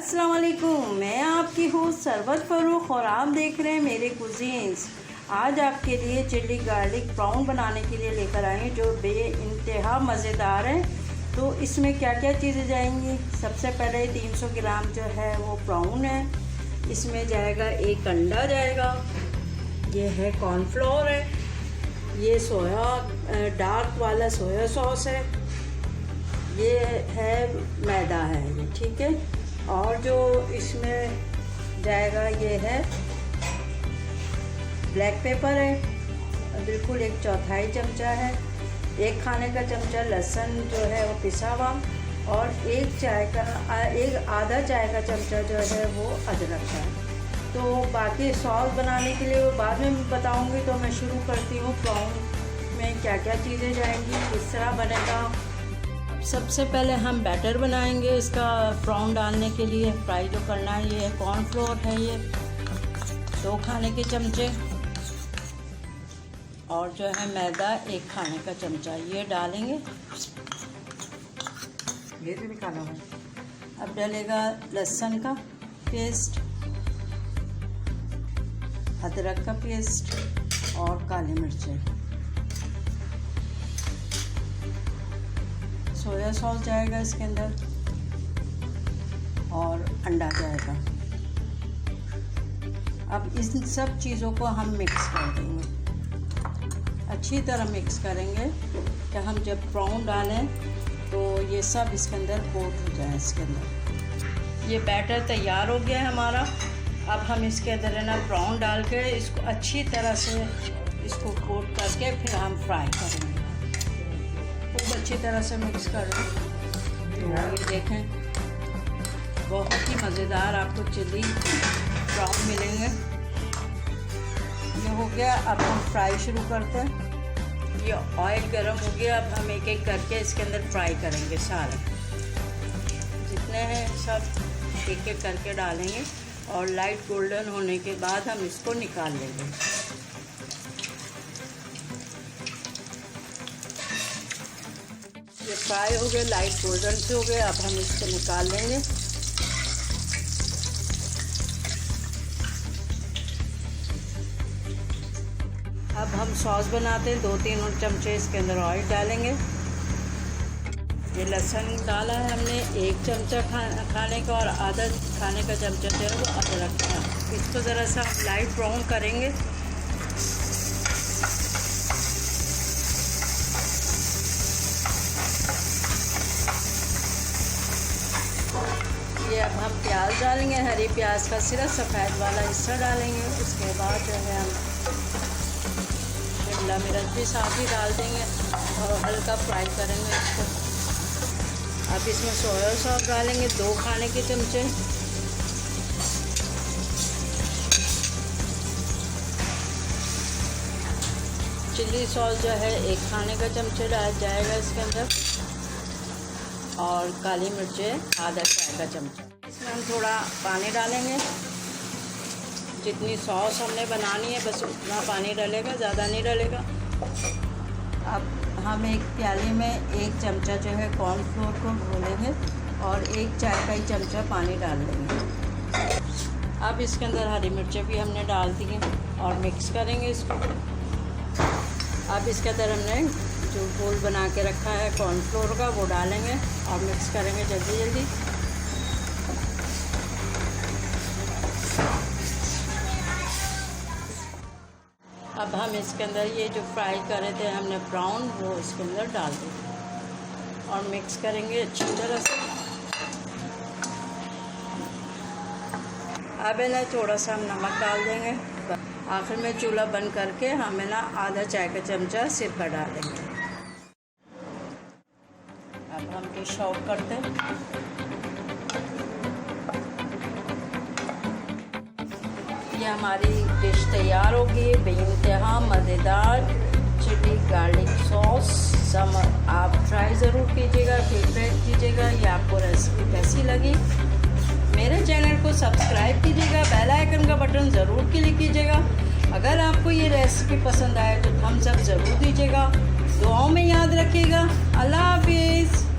अस्सलाम वालेकुम, मैं आपकी हूँ सरवत फ़रूख और आप देख रहे हैं मेरे कुजीन्स। आज आपके लिए चिल्ली गार्लिक प्राउन बनाने के लिए लेकर आए हैं जो बेइंतहा मज़ेदार है। तो इसमें क्या क्या चीज़ें जाएंगी? सबसे पहले 300 ग्राम जो है वो प्राउन है। इसमें जाएगा एक अंडा जाएगा, ये है कॉर्नफ्लोर है, ये सोया डार्क वाला सोया सॉस है, ये है मैदा है ये, ठीक है। और जो इसमें जाएगा ये है ब्लैक पेपर है, बिल्कुल 1/4 चमचा है, 1 खाने का चमचा लहसुन जो है वो पिसा हुआ, और एक आधा चाय का चमचा जो है वो अदरक है। तो बाकी सॉस बनाने के लिए वो बाद में बताऊंगी। तो मैं शुरू करती हूँ प्राउन में क्या क्या चीज़ें जाएंगी, किस तरह बनेगा। सबसे पहले हम बैटर बनाएंगे इसका प्राउन डालने के लिए। फ्राई जो करना है ये कॉर्नफ्लोर है, ये 2 खाने के चमचे, और जो है मैदा 1 खाने का चमचा, ये डालेंगे। ये भी निकाला है। अब डलेगा लहसुन का पेस्ट, अदरक का पेस्ट और काली मिर्चें। सोया सॉस जाएगा इसके अंदर और अंडा जाएगा। अब इन सब चीज़ों को हम मिक्स कर देंगे, अच्छी तरह मिक्स करेंगे कि हम जब प्राउन डालें तो ये सब इसके अंदर कोट हो जाए। इसके अंदर ये बैटर तैयार हो गया है हमारा। अब हम इसके अंदर है ना प्राउन डाल के इसको अच्छी तरह से इसको कोट करके फिर हम फ्राई करेंगे, खूब अच्छी तरह से मिक्स कर देंगे। तो ये देखें, बहुत ही मज़ेदार आपको चिल्ली प्राउन मिलेंगे। ये हो गया। अब हम फ्राई शुरू करते हैं। ये ऑयल गर्म हो गया। अब हम एक एक करके इसके अंदर फ्राई करेंगे, सारे जितने हैं सब एक एक करके डालेंगे, और लाइट गोल्डन होने के बाद हम इसको निकाल लेंगे। ये फ्राई हो गए, लाइट गोल्डन से हो गए। अब हम इसको निकाल लेंगे। अब हम सॉस बनाते हैं। 2-3 चमचे इसके अंदर ऑयल डालेंगे। ये लहसुन डाला है हमने 1 चमचा खाने का, और आधा खाने का चमचा जो है वो अदरक का। इसको ज़रा सा लाइट ब्राउन करेंगे। ये अब हम प्याज डालेंगे, हरी प्याज का सिर्फ सफ़ेद वाला हिस्सा डालेंगे। उसके बाद जो है हम शिमला मिर्च भी साथ ही डाल देंगे और हल्का फ्राई करेंगे इसको। अब इसमें सोया सॉस डालेंगे 2 खाने के चमचे, चिल्ली सॉस जो है 1 खाने का चमचा डाल जाएगा इसके अंदर, और काली मिर्चें आधा चाय का चमचा। इसमें हम थोड़ा पानी डालेंगे। जितनी सॉस हमने बनानी है बस उतना पानी डलेगा, ज़्यादा नहीं डलेगा। अब हम एक प्याली में 1 चमचा जो है कॉर्नफ्लोर को घोलेंगे और 1 चाय का ही चमचा पानी डाल देंगे। अब इसके अंदर हरी मिर्चें भी हमने डाल दी हैं और मिक्स करेंगे इसको। अब इसके अंदर हमने जो घोल बना के रखा है कॉर्नफ्लोर का वो डालेंगे और मिक्स करेंगे जल्दी जल्दी। अब हम इसके अंदर ये जो फ्राई करे थे हमने प्राउन, वो इसके अंदर डाल देंगे और मिक्स करेंगे अच्छी तरह से। अब है ना थोड़ा सा हम नमक डाल देंगे। आखिर में चूल्हा बंद करके हमें ना आधा चाय का चमचा सिरका डालेंगे। अब हम डिश आउट करते हैं। ये हमारी डिश तैयार हो गई, बेइंतहा मज़ेदार चिल्ली गार्लिक सॉस। आप ट्राई ज़रूर कीजिएगा, फीडबैक कीजिएगा ये आपको रेसिपी कैसी लगी। मेरे चैनल को सब्सक्राइब कीजिएगा, बेल आइकन का बटन ज़रूर क्लिक कीजिएगा। अगर आपको ये रेसिपी पसंद आए तो थम्स अप ज़रूर दीजिएगा। दुआओं में याद रखिएगा। अल्लाह हाफिज़।